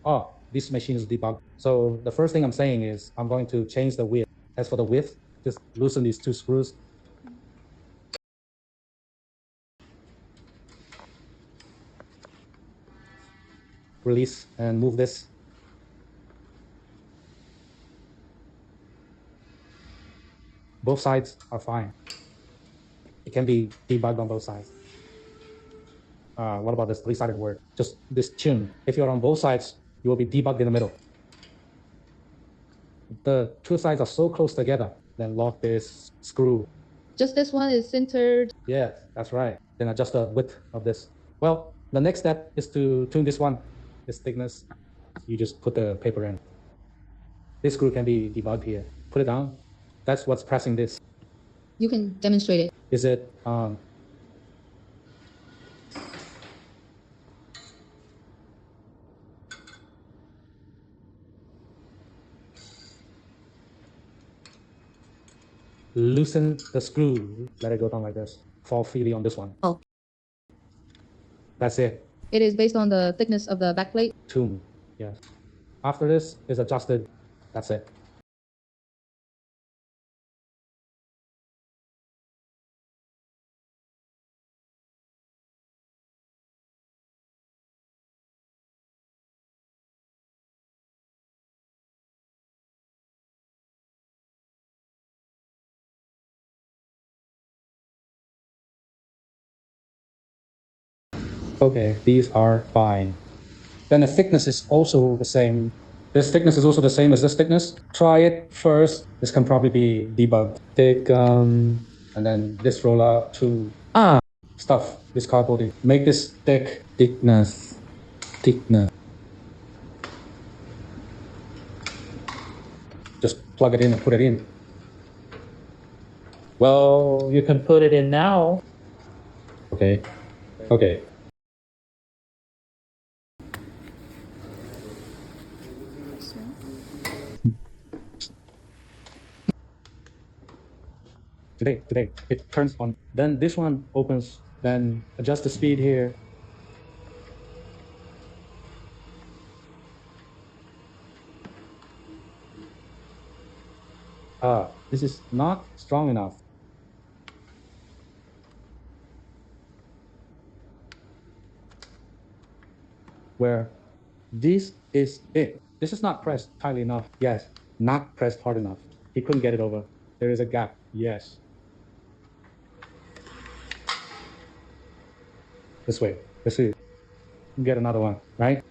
oh, this machine is debugged. So the first thing I'm saying is I'm going to change the width. As for the width, just loosen these two screws. Release and move this. Both sides are fine. It can be debugged on both sides. What about this three-sided word? Just this tune. If you're on both sides, you will be debugged in the middle. The two sides are so close together, then lock this screw. Just this one is centered. Yeah, that's right. Then adjust the width of this. Well, the next step is to tune this one, this thickness. You just put the paper in. This screw can be debugged here. Put it down. That's what's pressing this. You can demonstrate it. Is it loosen the screw, let it go down like this. Fall freely on this one. Oh. That's it. It is based on the thickness of the backplate. Tune, yes. After this is adjusted, that's it. Okay, these are fine. Then the thickness is also the same. This thickness is also the same as this thickness. Try it first. This can probably be debugged. Take and then this roller to stuff this cardboard. Make this thickness. Just plug it in and put it in. Well, you can put it in now. Okay. Today, it turns on. Then this one opens, then adjust the speed here. This is not strong enough. Where this is it. This is not pressed tightly enough. Yes, not pressed hard enough. He couldn't get it over. There is a gap. Yes. This way. Let's see. Get another one, right?